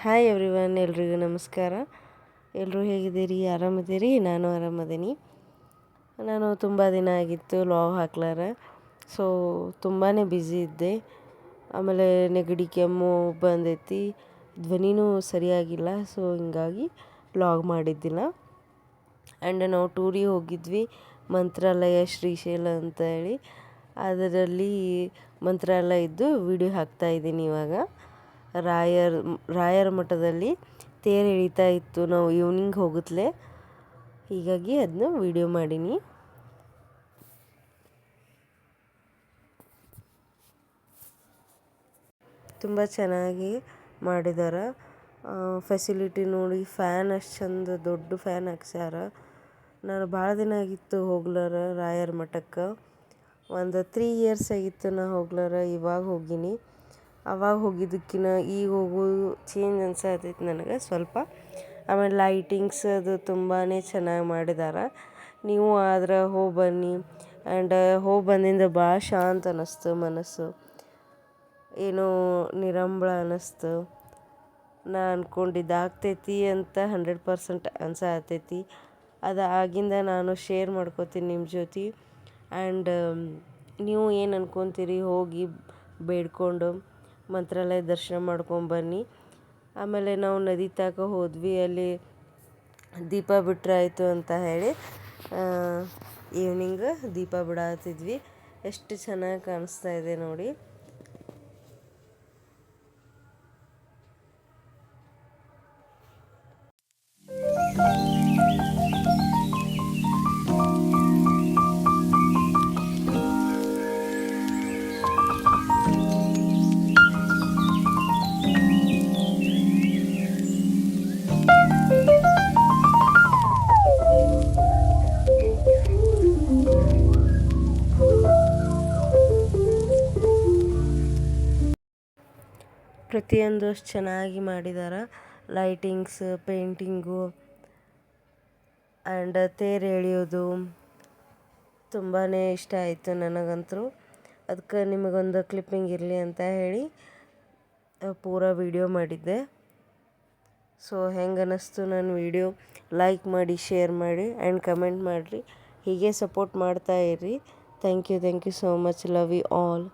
Hi everyone, ಎಲ್ರಿಗೂ ನಮಸ್ಕಾರ. ಎಲ್ಲರೂ ಹೇಗಿದ್ದೀರಿ? ಆರಾಮಿದ್ದೀರಿ? ನಾನು ಆರಾಮದೀನಿ. ನಾನು ತುಂಬ ದಿನ ಆಗಿತ್ತು ಲಾಗ್ ಹಾಕ್ಲಾರ. ಸೊ ತುಂಬಾ ಬ್ಯುಸಿ ಇದ್ದೆ. ಆಮೇಲೆ ನೆಗಡಿ ಕೆಮ್ಮು ಬಂದೈತಿ, ಧ್ವನಿನೂ ಸರಿಯಾಗಿಲ್ಲ. ಸೊ ಹಿಂಗಾಗಿ ಲಾಗ್ ಮಾಡಿದ್ದಿಲ್ಲ. ಆ್ಯಂಡ್ ನಾವು ಟೂರಿಗೆ ಹೋಗಿದ್ವಿ, ಮಂತ್ರಾಲಯ ಶ್ರೀಶೈಲ ಅಂತ ಹೇಳಿ. ಅದರಲ್ಲಿ ಮಂತ್ರಾಲಯದ್ದು ವಿಡಿಯೋ ಹಾಕ್ತಾಯಿದ್ದೀನಿ ಇವಾಗ. ರಾಯರ ಮಠದಲ್ಲಿ ತೇರು ಎಳೀತಾ ಇತ್ತು, ನಾವು ಈವ್ನಿಂಗ್ ಹೋಗುತ್ತಲೇ, ಹೀಗಾಗಿ ಅದನ್ನ ವಿಡಿಯೋ ಮಾಡೀನಿ. ತುಂಬ ಚೆನ್ನಾಗಿ ಮಾಡಿದ್ದಾರೆ. ಫೆಸಿಲಿಟಿ ನೋಡಿ, ಫ್ಯಾನ್ ಅಷ್ಟು ಚಂದ ದೊಡ್ಡ ಫ್ಯಾನ್ ಹಾಕ್ಸ್ಯಾರ. ನಾನು ಭಾಳ ದಿನ ಆಗಿತ್ತು ಹೋಗ್ಲಾರ ರಾಯರ ಮಠಕ್ಕೆ. ಒಂದು 3 ಇಯರ್ಸ್ ಆಗಿತ್ತು ನಾ ಹೋಗ್ಲಾರ. ಇವಾಗ ಹೋಗೀನಿ. ಅವಾಗ ಹೋಗಿದ್ದಕ್ಕಿಂತ ಈಗ ಹೋಗೋದು ಚೇಂಜ್ ಅನ್ಸತೈತಿ ನನಗೆ ಸ್ವಲ್ಪ. ಆಮೇಲೆ ಲೈಟಿಂಗ್ಸ್ ಅದು ತುಂಬಾ ಚೆನ್ನಾಗಿ ಮಾಡಿದ್ದಾರೆ. ನೀವು ಆದ್ರೆ ಹೋಗಿ ಬನ್ನಿ. ಆ್ಯಂಡ್ ಹೋಗಿ ಬಂದಿಂದ ಭಾಳ ಶಾಂತ ಅನ್ನಿಸ್ತು ಮನಸ್ಸು, ಏನೋ ನಿರಂಬಳ ಅನ್ನಿಸ್ತು. ನಾ ಅಂದ್ಕೊಂಡಿದ್ದು ಆಗ್ತೈತಿ ಅಂತ 100% ಅನ್ಸತೈತಿ. ಅದು ಆಗಿಂದ ನಾನು ಶೇರ್ ಮಾಡ್ಕೋತೀನಿ ನಿಮ್ಮ ಜೊತೆ. ಆ್ಯಂಡ್ ನೀವು ಏನು ಅನ್ಕೊತೀರಿ, ಹೋಗಿ ಬೇಡ್ಕೊಂಡು ಮಂತ್ರಾಲಯ ದರ್ಶನ ಮಾಡ್ಕೊಂಬನ್ನಿ. ಆಮೇಲೆ ನಾವು ನದಿ ತನಕ ಹೋದ್ವಿ. ಅಲ್ಲಿ ದೀಪ ಬಿಟ್ರಾಯ್ತು ಅಂತ ಹೇಳಿ ಈವ್ನಿಂಗ್ ದೀಪ ಬಿಡಾತಿದ್ವಿ. ಎಷ್ಟು ಚೆನ್ನಾಗಿ ಕಾಣಿಸ್ತಾ ಇದೆ ನೋಡಿ. ಪ್ರತಿಯೊಂದು ಅಷ್ಟು ಚೆನ್ನಾಗಿ ಮಾಡಿದ್ದಾರೆ. ಲೈಟಿಂಗ್ಸ್, ಪೇಂಟಿಂಗು ಆ್ಯಂಡ್ ತೇರು ಎಳೆಯೋದು ತುಂಬಾ ಇಷ್ಟ ಆಯಿತು ನನಗಂತೂ. ಅದಕ್ಕೆ ನಿಮಗೊಂದು ಕ್ಲಿಪ್ಪಿಂಗ್ ಇರಲಿ ಅಂತ ಹೇಳಿ ಪೂರಾ ವಿಡಿಯೋ ಮಾಡಿದ್ದೆ. ಸೊ ಹೆಂಗೆ ಅನ್ನಿಸ್ತು ನನ್ನ ವಿಡಿಯೋ? ಲೈಕ್ ಮಾಡಿ, ಶೇರ್ ಮಾಡಿ ಆ್ಯಂಡ್ ಕಮೆಂಟ್ ಮಾಡಿರಿ. ಹೀಗೆ ಸಪೋರ್ಟ್ ಮಾಡ್ತಾ ಇರ್ರಿ. Thank you so much. Love you all.